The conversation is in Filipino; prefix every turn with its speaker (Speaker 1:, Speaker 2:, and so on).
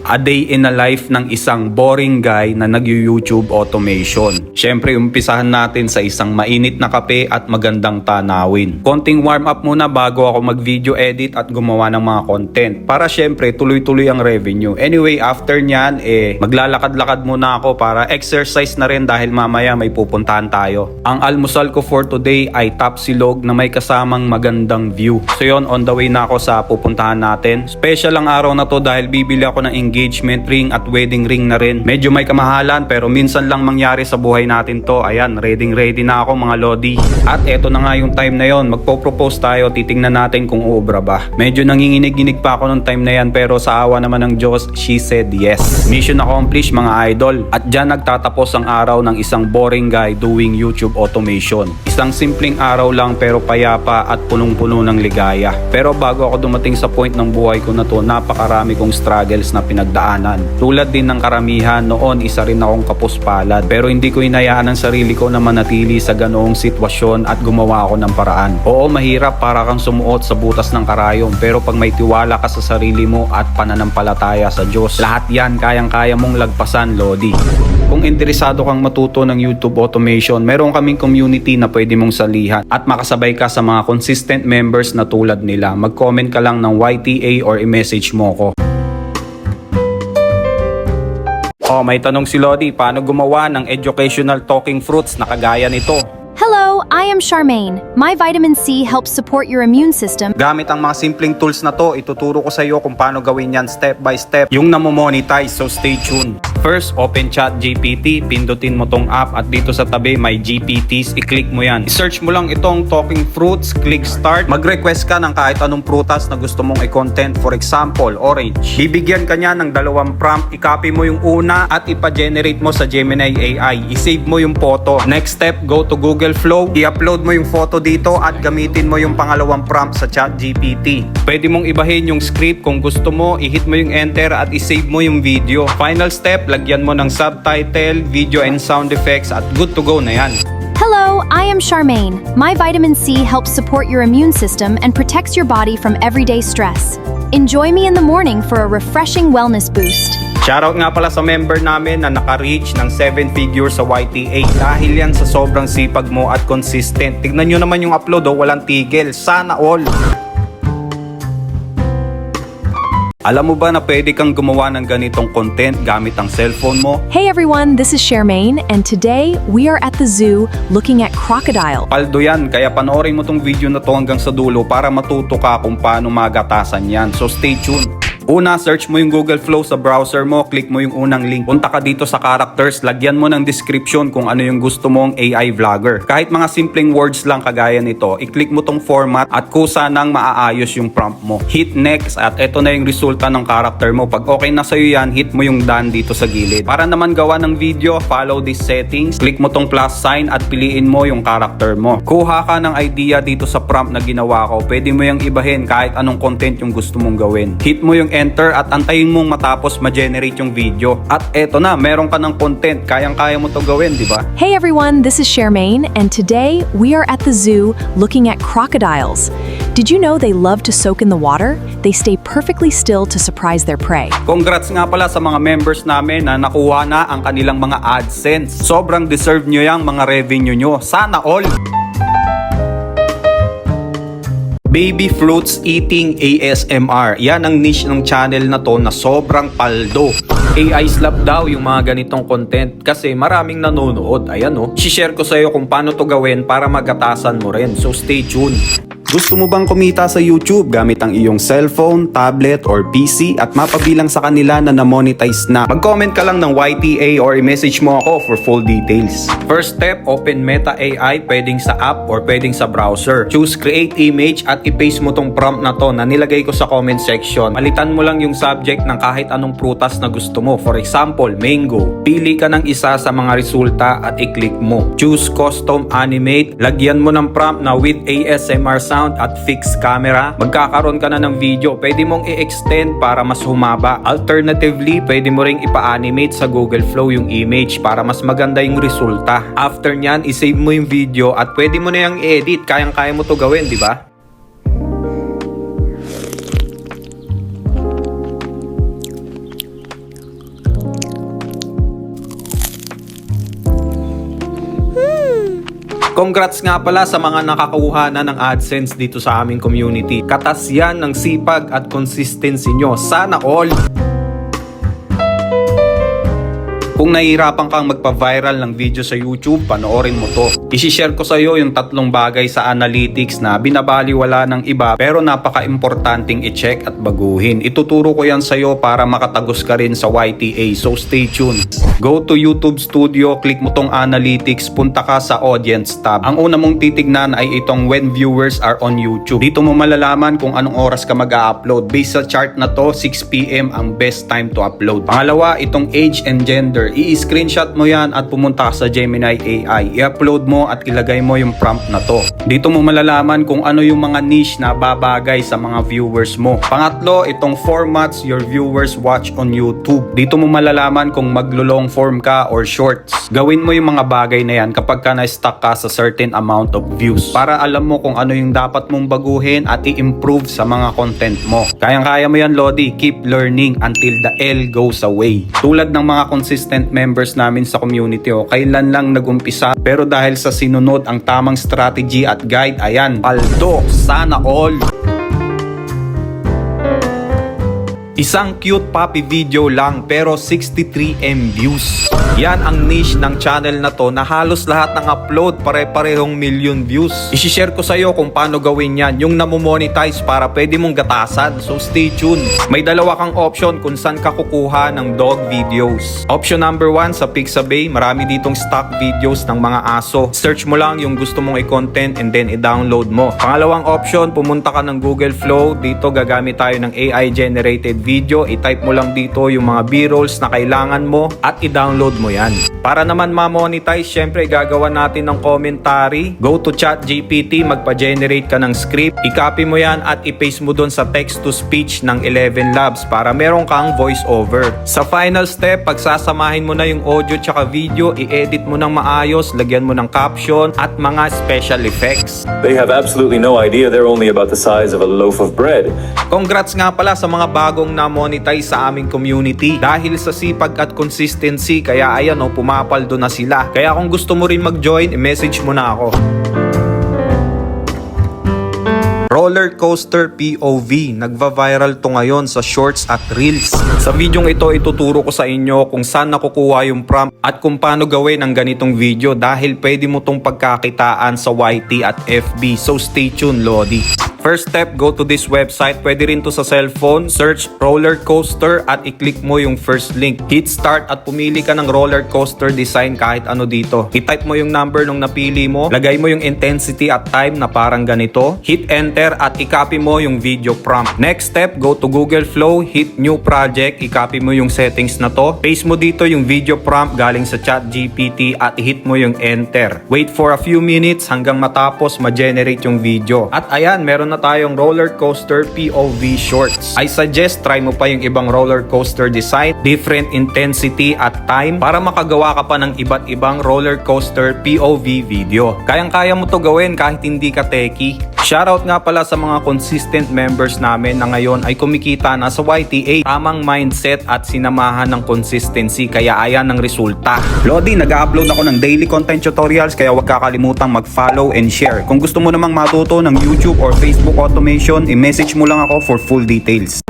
Speaker 1: A day in a life ng isang boring guy na nag-YouTube automation. Syempre, umpisahan natin sa isang mainit na kape at magandang tanawin. Konting warm up muna bago ako mag-video edit at gumawa ng mga content. Para syempre, tuloy-tuloy ang revenue. Anyway, after nyan, maglalakad-lakad muna ako para exercise na rin dahil mamaya may pupuntahan tayo. Ang almusal ko for today ay tapsilog na may kasamang magandang view. So yun, on the way na ako sa pupuntahan natin. Special ang araw na to dahil bibili ako ng engagement ring at wedding ring na rin. Medyo may kamahalan pero minsan lang mangyari sa buhay natin to. Ayan, ready na ako mga lodi. At eto na nga yung time na yon, magpo-propose tayo, titingnan natin kung uubra ba. Medyo nanginginig-ginig pa ako nung time na yan pero sa awa naman ng Diyos, she said yes. Mission accomplished mga idol. At dyan nagtatapos ang araw ng isang boring guy doing YouTube automation. Isang simpleng araw lang pero payapa at punong-puno ng ligaya. Pero bago ako dumating sa point ng buhay ko na to, napakarami kong struggles na pinagdaanan. Tulad din ng karamihan, noon isa rin akong kapuspalad pero hindi ko hinayaan ang sarili ko na manatili sa ganoong sitwasyon at gumawa ako ng paraan. Oo, mahirap para kang sumuot sa butas ng karayom pero pag may tiwala ka sa sarili mo at pananampalataya sa Diyos, lahat yan kayang-kaya mong lagpasan, lodi. Kung interesado kang matuto ng YouTube automation, meron kaming community na pwede mong salihan at makasabay ka sa mga consistent members na tulad nila. Mag-comment ka lang ng YTA or i-message mo ko. Oh, may tanong si Lodi, paano gumawa ng educational talking fruits na kagaya nito?
Speaker 2: Hello, I am Charmaine. My vitamin C helps support your immune system.
Speaker 1: Gamit ang mga simpleng tools na to, ituturo ko sa iyo kung paano gawin yan step by step yung namo-monetize, so stay tuned. First, open ChatGPT, pindutin mo tong app at dito sa tabi may GPTs, i-click mo yan. I-search mo lang itong talking fruits, click start. Mag-request ka ng kahit anong prutas na gusto mong i-content, for example, orange. Bibigyan ka niya ng 2 prompt, i-copy mo yung una at ipa-generate mo sa Gemini AI. I-save mo yung photo. Next step, go to Google Flow, i-upload mo yung photo dito at gamitin mo yung pangalawang prompt sa ChatGPT. Pwede mong ibahin yung script kung gusto mo, i-hit mo yung enter at i-save mo yung video. Final step, lagyan mo ng subtitle, video and sound effects at good to go na yan.
Speaker 2: Hello, I am Charmaine. My vitamin C helps support your immune system and protects your body from everyday stress. Enjoy me in the morning for a refreshing wellness boost.
Speaker 1: Shoutout nga pala sa member namin na naka-reach ng 7 figures sa YTA. Dahil yan sa sobrang sipag mo at consistent. Tignan nyo naman yung upload, walang tigil. Sana all! Alam mo ba na pwede kang gumawa ng ganitong content gamit ang cellphone mo?
Speaker 3: Hey everyone, this is Charmaine and today we are at the zoo looking at crocodile.
Speaker 1: Paldo yan, kaya panoorin mo tong video na to hanggang sa dulo para matuto ka kung paano magatasan yan. So stay tuned. Una, search mo yung Google Flow sa browser mo, click mo yung unang link. Punta ka dito sa characters, lagyan mo ng description kung ano yung gusto mong AI vlogger. Kahit mga simpleng words lang kagaya nito, i-click mo tong format at kusa nang maaayos yung prompt mo. Hit next at eto na yung resulta ng character mo. Pag okay na sa'yo yan, hit mo yung done dito sa gilid. Para naman gawa ng video, follow these settings, click mo tong plus sign at piliin mo yung character mo. Kuha ka ng idea dito sa prompt na ginawa ko, pwede mo yung ibahin kahit anong content yung gusto mong gawin. Hit mo yung enter at antayin mong matapos ma-generate yung video. At eto na, meron ka ng content. Kayang-kaya mo to gawin, di ba?
Speaker 3: Hey everyone, this is Charmaine and today we are at the zoo looking at crocodiles. Did you know they love to soak in the water? They stay perfectly still to surprise their prey.
Speaker 1: Congrats nga pala sa mga members namin na nakuha na ang kanilang mga AdSense. Sobrang deserve nyo yung mga revenue nyo. Sana all! Baby Fruits Eating ASMR. Yan ang niche ng channel na to na sobrang paldo. AI slap daw yung mga ganitong content kasi maraming nanonood. Ayan o. Share ko sa iyo kung paano to gawin para magatasan mo rin. So stay tuned. Gusto mo bang kumita sa YouTube gamit ang iyong cellphone, tablet, or PC at mapabilang sa kanila na na-monetize na? Mag-comment ka lang ng YTA or i-message mo ako for full details. First step, open Meta AI, pwedeng sa app or pwedeng sa browser. Choose create image at i-paste mo tong prompt na to na nilagay ko sa comment section. Palitan mo lang yung subject ng kahit anong prutas na gusto mo. For example, mango. Pili ka ng isa sa mga resulta at i-click mo. Choose custom animate. Lagyan mo ng prompt na with ASMR sound at fixed camera. Magkakaroon ka na ng video. Pwede mong i-extend para mas humaba. Alternatively, pwede mo ring ipa-animate sa Google Flow yung image para mas maganda yung resulta. After nyan, i-save mo yung video at pwede mo na yung i-edit. Kayang-kaya mo to gawin, di ba? Congrats nga pala sa mga nakakuha na ng AdSense dito sa aming community. Katas yan ng sipag at consistency nyo. Sana all! Kung nahihirapan kang magpa-viral ng video sa YouTube, panoorin mo to. Isishare ko sa iyo yung 3 bagay sa analytics na binabaliwala ng iba pero napaka-importanting i-check at baguhin. Ituturo ko yan sa iyo para makatagos ka rin sa YTA, so stay tuned. Go to YouTube Studio, click mo tong analytics, punta ka sa audience tab. Ang una mong titignan ay itong when viewers are on YouTube. Dito mo malalaman kung anong oras ka mag-a-upload. Based sa chart na to, 6 PM ang best time to upload. Pangalawa, itong age and gender. I-screenshot mo yan at pumunta ka sa Gemini AI. I-upload mo at ilagay mo yung prompt na to. Dito mo malalaman kung ano yung mga niche na babagay sa mga viewers mo. Pangatlo, itong formats your viewers watch on YouTube. Dito mo malalaman kung maglo-long form ka or shorts. Gawin mo yung mga bagay na yan kapag ka na-stuck ka sa certain amount of views. Para alam mo kung ano yung dapat mong baguhin at i-improve sa mga content mo. Kayang-kaya mo yan, Lodi. Keep learning until the L goes away. Tulad ng mga consistent members namin sa community, kailan lang nagumpisa pero dahil sa sinunod ang tamang strategy at guide, ayan, paldo, sana all! Isang cute puppy video lang pero 63M views. Yan ang niche ng channel na to na halos lahat ng upload pare-parehong million views. Isishare ko sa iyo kung paano gawin yan, yung namomonetize para pwede mong gatasan. So stay tuned. May dalawa kang option kung saan ka kukuha ng dog videos. Option number 1 sa Pixabay, marami ditong stock videos ng mga aso. Search mo lang yung gusto mong i-content and then i-download mo. Pangalawang option, pumunta ka ng Google Flow. Dito gagamit tayo ng AI generated video, i-type mo lang dito yung mga b-rolls na kailangan mo at i-download mo yan. Para naman ma-monetize, syempre gagawa natin ng commentary. Go to ChatGPT, magpa-generate ka ng script, i-copy mo yan at i-paste mo dun sa text-to-speech ng 11 Labs para meron kang voice over. Sa final step, pagsasamahin mo na yung audio tsaka video, i-edit mo ng maayos, lagyan mo ng caption at mga special effects.
Speaker 4: They have absolutely no idea they're only about the size of a loaf of bread.
Speaker 1: Congrats nga pala sa mga bagong na-monetize sa aming community. Dahil sa sipag at consistency, kaya ayan pumapaldo na sila. Kaya kung gusto mo rin mag-join, i-message mo na ako. Roller coaster POV. Nagva-viral to ngayon sa shorts at reels. Sa videong ito, ituturo ko sa inyo kung saan nakukuha yung prompt at kung paano gawin ang ganitong video dahil pwede mo tong pagkakitaan sa YT at FB. So stay tuned, Lodi. First step, go to this website. Pwede rin to sa cellphone. Search roller coaster at i-click mo yung first link. Hit start at pumili ka ng roller coaster design kahit ano dito. I-type mo yung number nung napili mo. Lagay mo yung intensity at time na parang ganito. Hit enter at i-copy mo yung video prompt. Next step, go to Google Flow. Hit new project. I-copy mo yung settings na to. Paste mo dito yung video prompt galing sa ChatGPT at hit mo yung enter. Wait for a few minutes hanggang matapos ma-generate yung video. At ayan, meron na tayong roller coaster POV shorts. I suggest try mo pa yung ibang roller coaster design, different intensity at time para makagawa ka pa ng iba't ibang roller coaster POV video. Kayang-kaya mo to gawin kahit hindi ka techie. Shoutout nga pala sa mga consistent members namin na ngayon ay kumikita na sa YTA. Tamang mindset at sinamahan ng consistency kaya ayan ang resulta. Lodi, nag-upload ako ng daily content tutorials kaya huwag kakalimutang mag-follow and share. Kung gusto mo namang matuto ng YouTube or Facebook automation, i-message mo lang ako for full details.